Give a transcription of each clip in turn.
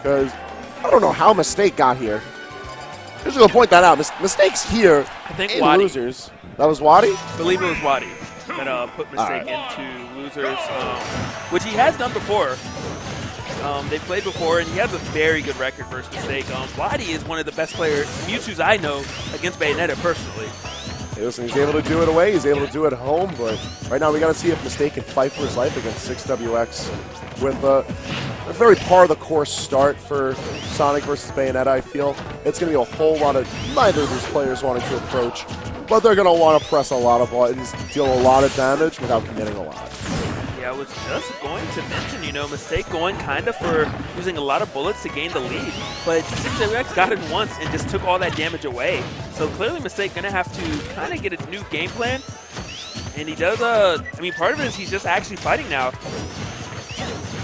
because I don't know how Mistake got here. Just going to point that out. Mistake's here. I think in Wadi. Losers. That was Wadi? I believe it was Wadi that put Mistake into Losers, which he has done before. They played before, and he has a very good record versus Mistake. Wadi is one of the best players, Mewtwo's I know, against Bayonetta personally. Hey, listen, he's able to do it away, he's able to do it at home, but right now we got to see if Mistake can fight for his life against 6WX with a very par-the-course start for Sonic versus Bayonetta, I feel. It's going to be a whole lot of neither of these players wanting to approach, but they're going to want to press a lot of buttons, deal a lot of damage without committing a lot. Yeah, I was just going to mention, you know, Mistake going kind of for using a lot of bullets to gain the lead, but 6WX got it once and just took all that damage away. So clearly Mistake going to have to kind of get a new game plan, and he does, I mean, part of it is he's just actually fighting now.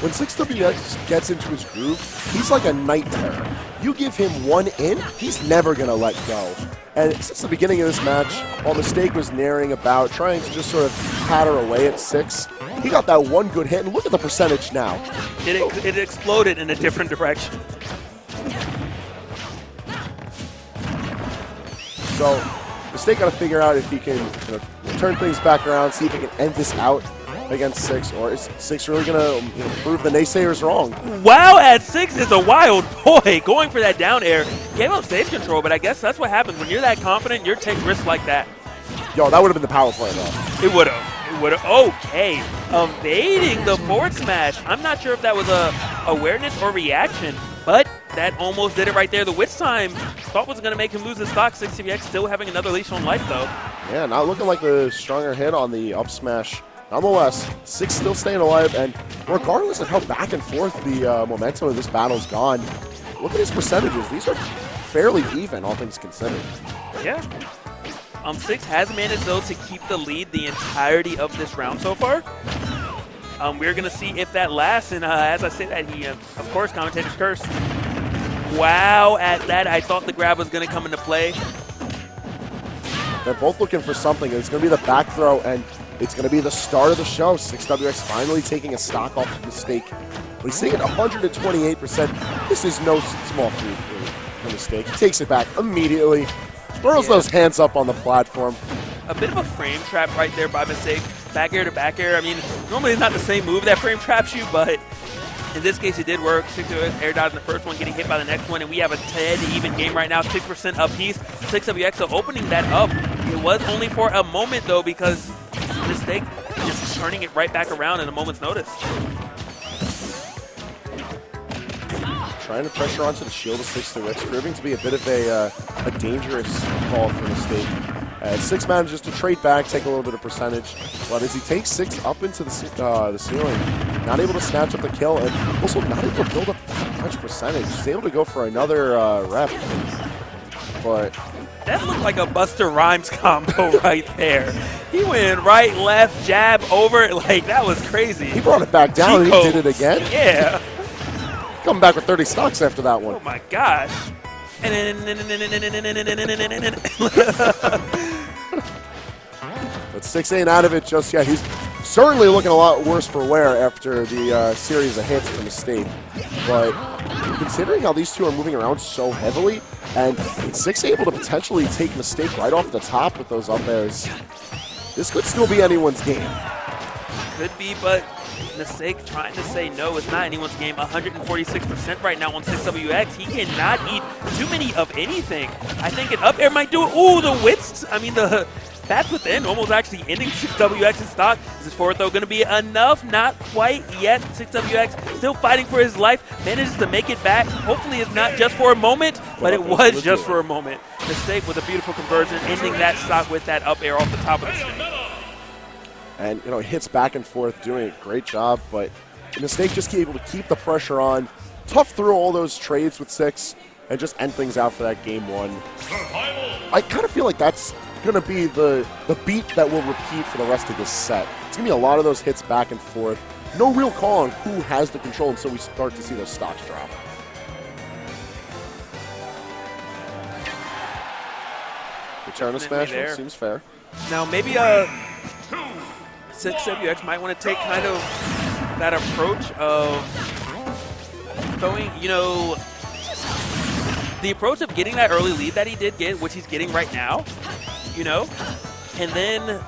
When 6WX gets into his groove, he's like a night terror. You give him one in, he's never going to let go. And since the beginning of this match, while Mistake was naring about, trying to just sort of patter away at 6, he got that one good hit, and look at the percentage now. It exploded in a different direction. So Mistake got to figure out if he can turn things back around, see if he can end this out against 6, or is 6 really going to prove the naysayers wrong? Wow, at 6 is a wild boy going for that down air. Gave up stage control, but I guess that's what happens. When you're that confident, you're taking risks like that. Yo, that would have been the power play, though. It would have. It would have. Okay. Evading the forward smash. I'm not sure if that was a awareness or reaction, but that almost did it right there. The witch time thought was going to make him lose his stock. 6WX still having another leash on life, though. Yeah, not looking like the stronger hit on the up smash. Nonetheless, 6 still staying alive, and regardless of how back and forth the momentum of this battle's gone, look at his percentages. These are fairly even, all things considered. Yeah. 6 has managed, though, to keep the lead the entirety of this round so far. We're going to see if that lasts, and as I say that, he, of course, commentator's curse. Wow, at that, I thought the grab was going to come into play. They're both looking for something. It's going to be the back throw, and it's going to be the start of the show. 6WX finally taking a stock off of Mistake. But he's taking 128%. This is no small feat for Mistake. He takes it back immediately. Throws those hands up on the platform. A bit of a frame trap right there by Mistake. Back air to back air. I mean, normally it's not the same move that frame traps you, but in this case it did work. 6WX air dodge in the first one, getting hit by the next one, and we have a 10-even game right now, 6% apiece. 6WX so opening that up. It was only for a moment, though, because Mistake just turning it right back around in a moment's notice. Trying to pressure onto the shield of 6WX, proving to be a bit of a dangerous call for Mistake. 6 manages to trade back, take a little bit of percentage, but as he takes 6 up into the ceiling, not able to snatch up the kill, and also not able to build up that much percentage. He's able to go for another rep, but that looked like a Buster Rhymes combo right there. He went right, left, jab, over, like that was crazy. He brought it back down and he did it again. Yeah. Coming back with 30 stocks after that one. Oh my gosh. But 6 ain't out of it just yet. He's certainly looking a lot worse for wear after the series of hits from Mistake. But considering how these two are moving around so heavily, and 6 able to potentially take Mistake right off the top with those up airs, this could still be anyone's game. Could be, but Mistake trying to say no, it's not anyone's game. 146% right now on 6WX. He cannot eat too many of anything. I think an up air might do it. Ooh, the wits. I mean, the bats within almost actually ending 6WX's stock. Is his forward throw going to be enough? Not quite yet. 6WX still fighting for his life. Manages to make it back. Hopefully it's not just for a moment, but it was just for a moment. Mistake with a beautiful conversion, ending that stock with that up air off the top of the screen. And, you know, hits back and forth, doing a great job, but Mistake just able to keep the pressure on, tough through all those trades with 6, and just end things out for that game 1. I kind of feel like that's going to be the beat that will repeat for the rest of this set. It's going to be a lot of those hits back and forth. No real call on who has the control until we start to see those stocks drop. Return to smash, seems fair. Now maybe 6WX might want to take kind of that approach of throwing, you know, the approach of getting that early lead that he did get, which he's getting right now, you know, and then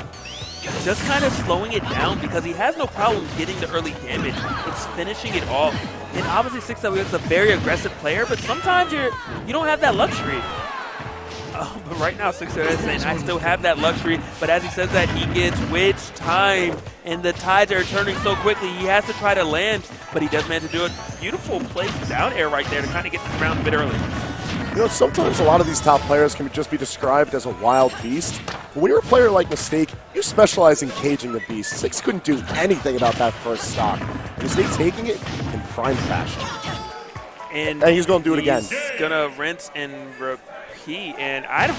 just kind of slowing it down because he has no problem getting the early damage. It's finishing it off. And obviously 6WX is a very aggressive player, but sometimes you don't have that luxury. But right now 6WX is saying, I still have that luxury, but as he says that, he gets witch time, and the tides are turning so quickly, he has to try to land, but he does manage to do it. Beautiful place down air right there to kind of get the ground a bit early. You know, sometimes a lot of these top players can just be described as a wild beast. But when you're a player like Mistake, you specialize in caging the beast. Six couldn't do anything about that first stock. Mistake taking it in prime fashion. And he's going to do it again. He's going to rinse and repeat, and I don't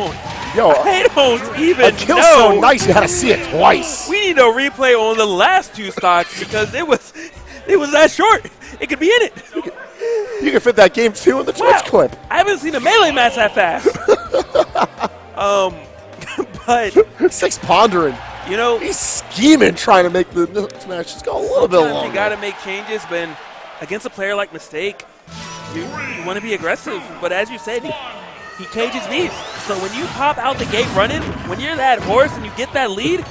even a kill know. So nice, you had to see it twice. We need a replay on the last two stocks because it was that short. It could be in it. You can fit that game too in the Twitch clip. I haven't seen a melee match that fast. But Six pondering. You know, he's scheming, trying to make the match just go a little bit longer. You got to make changes, but against a player like Mistake, you want to be aggressive. But as you said, he cages these. So when you pop out the gate running, when you're that horse and you get that lead,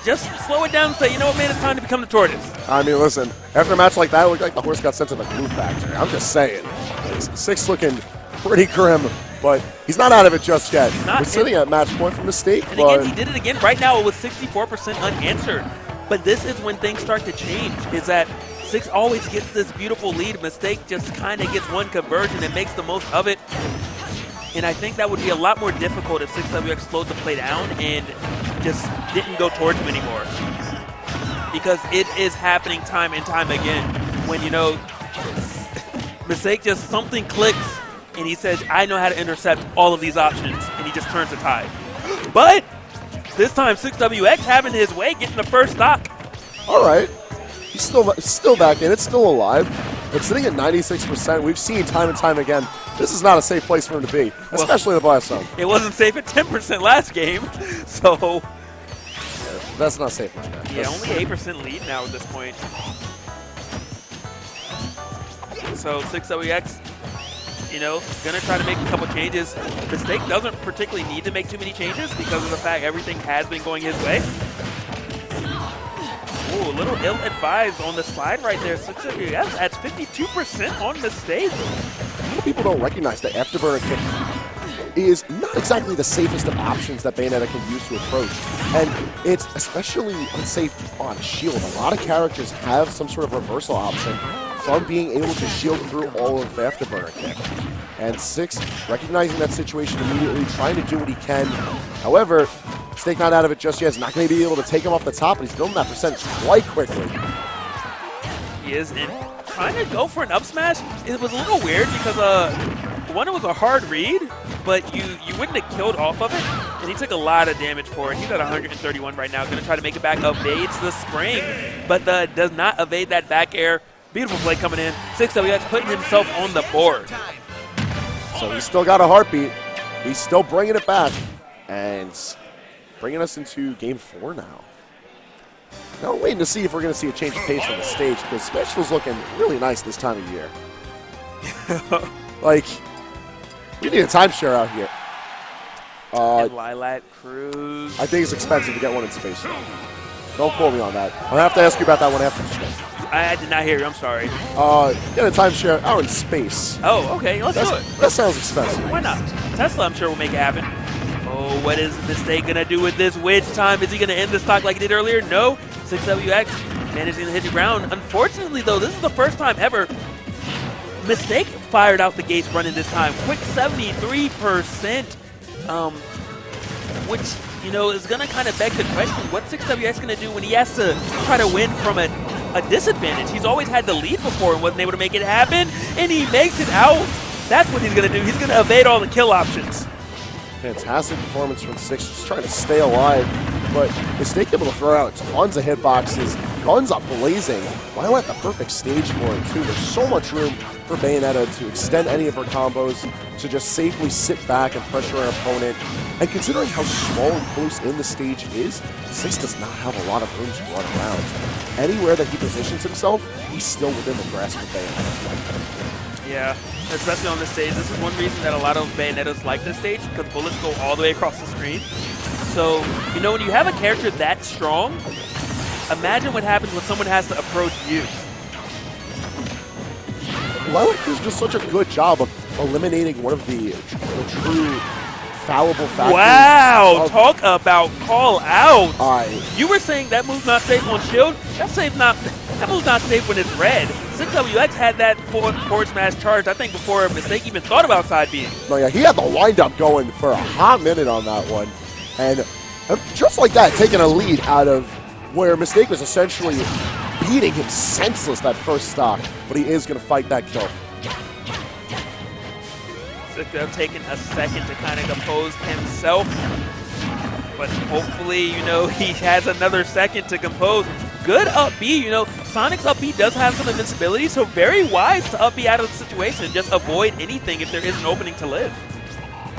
just slow it down and say, you know what, man, it's time to become the tortoise. I mean, listen, after a match like that, it looked like the horse got sent to the glue factory. I'm just saying. Six looking pretty grim, but he's not out of it just yet. We're sitting at match point for Mistake. And again, he did it again. Right now, it was 64% unanswered. But this is when things start to change, is that Six always gets this beautiful lead. Mistake just kind of gets one conversion and makes the most of it. And I think that would be a lot more difficult if 6WX slowed the play down and just didn't go towards him anymore. Because it is happening time and time again when, you know, Mistake just something clicks and he says, I know how to intercept all of these options, and he just turns the tide. But this time 6WX having his way, getting the first stock. All right. He's still back in. It's still alive. But sitting at 96%, we've seen time and time again, this is not a safe place for him to be, especially the blast zone. It wasn't safe at 10% last game, so... Yeah, that's not safe like that. Yeah, only 8% lead now at this point. So 6WX, you know, gonna try to make a couple changes. Mistake doesn't particularly need to make too many changes because of the fact everything has been going his way. Ooh, a little ill-advised on the slide right there. 6WX adds 52% on Mistake. People don't recognize that Afterburner kick is not exactly the safest of options that Bayonetta can use to approach. And it's especially unsafe on shield. A lot of characters have some sort of reversal option from being able to shield through all of the Afterburner kick. And Six, recognizing that situation immediately, trying to do what he can. However, Mistake not out of it just yet. He's not going to be able to take him off the top, but he's building that percentage quite quickly. He is in. Trying to go for an up smash, it was a little weird because one, it was a hard read, but you wouldn't have killed off of it, and he took a lot of damage for it. He's at 131 right now, going to try to make it back, evades the spring, but does not evade that back air. Beautiful play coming in. 6WX putting himself on the board. So he's still got a heartbeat. He's still bringing it back, and bringing us into game 4 now. Now we're waiting to see if we're going to see a change of pace on the stage, because Special's looking really nice this time of year. Like, we need a timeshare out here. Lilac Cruise. I think it's expensive to get one in space. Don't quote me on that. I'll have to ask you about that one after the show. I did not hear you. I'm sorry. Get a timeshare out in space. Oh, okay. Let's do it. That sounds expensive. Why not? Tesla, I'm sure, will make it happen. Oh, what is Mistake going to do with this witch time? Is he going to end the stock like he did earlier? No. 6WX managing to hit the ground. Unfortunately, though, this is the first time ever Mistake fired out the gates running this time. Quick 73%, which, you know, is going to kind of beg the question, what's 6WX going to do when he has to try to win from a disadvantage? He's always had the lead before and wasn't able to make it happen, and he makes it out. That's what he's going to do. He's going to evade all the kill options. Fantastic performance from Six, just trying to stay alive, but Mistake able to throw out tons of hitboxes, guns up blazing. While at the perfect stage for it too. There's so much room for Bayonetta to extend any of her combos, to just safely sit back and pressure her opponent. And considering how small and close in the stage is, Six does not have a lot of room to run around. Anywhere that he positions himself, he's still within the grasp of Bayonetta. Yeah, especially on this stage. This is one reason that a lot of Bayonettas like this stage, because bullets go all the way across the screen. So, you know, when you have a character that strong, imagine what happens when someone has to approach you. Lilac does just such a good job of eliminating one of the true fallible factors. Wow! Talk about call out. You were saying that move's not safe on shield. That move's not safe when it's red. 6WX had that forward smash charged, I think, before Mistake even thought about side B. No, yeah, he had the wind-up going for a hot minute on that one. And just like that, taking a lead out of where Mistake was essentially beating him senseless that first stock. But he is going to fight that kill. Sixto taking a second to kind of compose himself. But hopefully, you know, he has another second to compose. Good up B, you know, Sonic's up B does have some invincibility, so very wise to up B out of the situation and just avoid anything if there is an opening to live.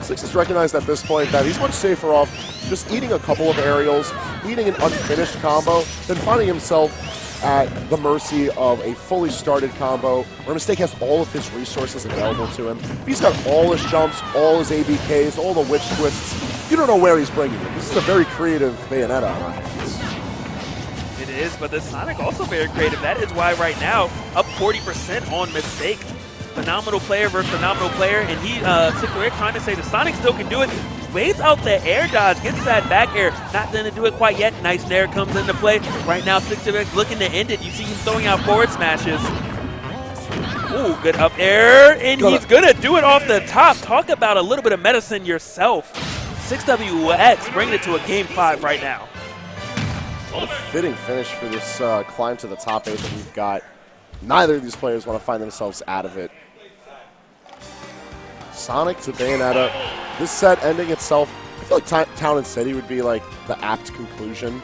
Six has recognized at this point that he's much safer off just eating a couple of aerials, eating an unfinished combo, than finding himself at the mercy of a fully started combo where Mistake has all of his resources available to him. He's got all his jumps, all his ABKs, all the witch twists. You don't know where he's bringing them. This is a very creative Bayonetta on our hands. It is, but the Sonic also very creative. That is why right now, up 40% on Mistake. Phenomenal player versus phenomenal player, and he, we're trying to say the Sonic still can do it. Waits out the air dodge, gets that back air. Not going to do it quite yet. Nice nair comes into play. Right now, 6WX looking to end it. You see him throwing out forward smashes. Ooh, good up air, and he's going to do it off the top. Talk about a little bit of medicine yourself. 6WX bringing it to a game 5 right now. What a fitting finish for this climb to the top 8 that we've got. Neither of these players want to find themselves out of it. Sonic to Bayonetta. This set ending itself, I feel like Town and City would be like the apt conclusion.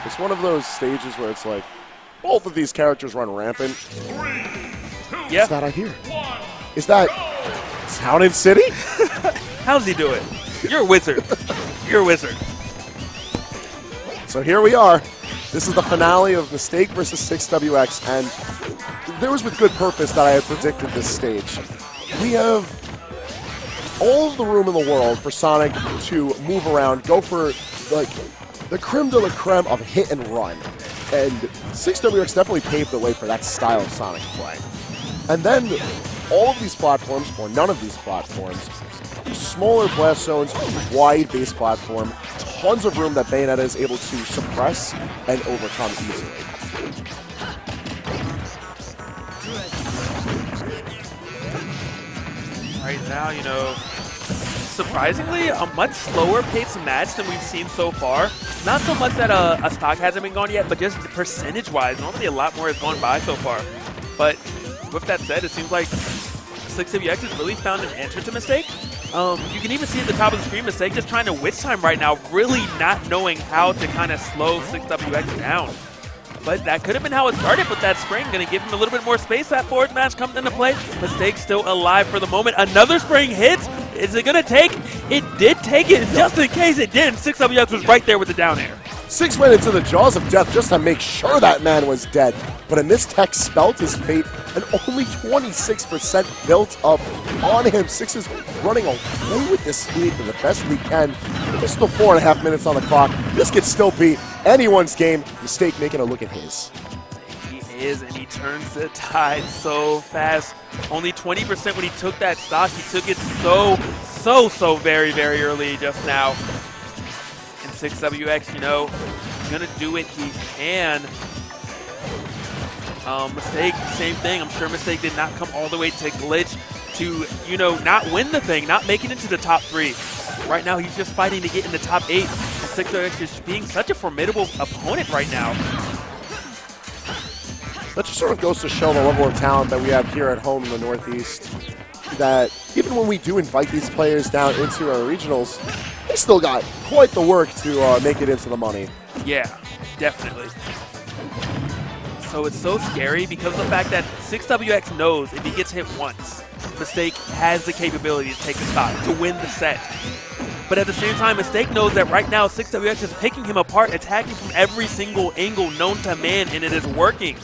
It's one of those stages where it's like, both of these characters run rampant. Yeah. Is that I hear? Is that Town and City? How's he do it? You're a wizard. You're a wizard. So here we are. This is the finale of Mistake versus 6WX, and there was with good purpose that I had predicted this stage. We have all of the room in the world for Sonic to move around, go for like the creme de la creme of hit and run. And 6WX definitely paved the way for that style of Sonic play. And then all of these platforms, or none of these platforms, smaller blast zones, wide base platform, tons of room that Bayonetta is able to suppress and overcome easily. Right now, you know, surprisingly, a much slower paced match than we've seen so far. Not so much that a stock hasn't been gone yet, but just percentage-wise, normally a lot more has gone by so far. But with that said, it seems like 6WX has really found an answer to Mistake. You can even see at the top of the screen, Mistake just trying to witch time right now, really not knowing how to kind of slow 6WX down. But that could have been how it started with that spring. Going to give him a little bit more space. That forward smash comes into play. Mistake still alive for the moment. Another spring hits. Is it going to take? It did take it. Just in case it didn't, 6WX was right there with the down air. 6 went into the jaws of death just to make sure that man was dead. But a mistech spelt his fate, and only 26% built up on him. 6 is running away with this lead for the best we can. There's still 4.5 minutes on the clock. This could still be anyone's game. Mistake making a look at his. He is, and he turns the tide so fast. Only 20% when he took that stock. He took it so very, very early just now. And 6WX, you know, he's going to do what he can. Mistake, same thing. I'm sure Mistake did not come all the way to Glitch to, you know, not win the thing, not make it into the top 3. Right now, he's just fighting to get in the top 8. And 6WX is being such a formidable opponent right now. That just sort of goes to show the level of talent that we have here at home in the Northeast. That even when we do invite these players down into our regionals, they still got quite the work to make it into the money. Yeah, definitely. So it's so scary because of the fact that 6WX knows if he gets hit once, Mistake has the capability to take the stock, to win the set. But at the same time, Mistake knows that right now 6WX is picking him apart, attacking from every single angle known to man, and it is working.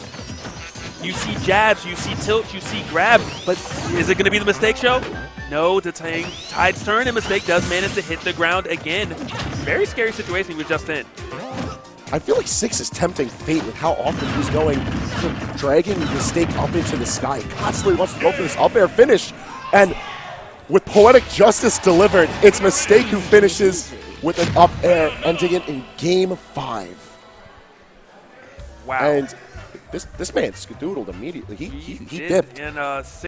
You see jabs, you see tilt, you see grab, but is it going to be the Mistake show? No, the tide's turn, and Mistake does manage to hit the ground again. Very scary situation he was just in. I feel like Six is tempting fate with how often he's going, dragging Mistake up into the sky. He constantly wants to go for this up air finish. And with Poetic Justice delivered, it's Mistake who finishes with an up air, ending it in Game 5. Wow. And this man skedoodled immediately. He dipped. In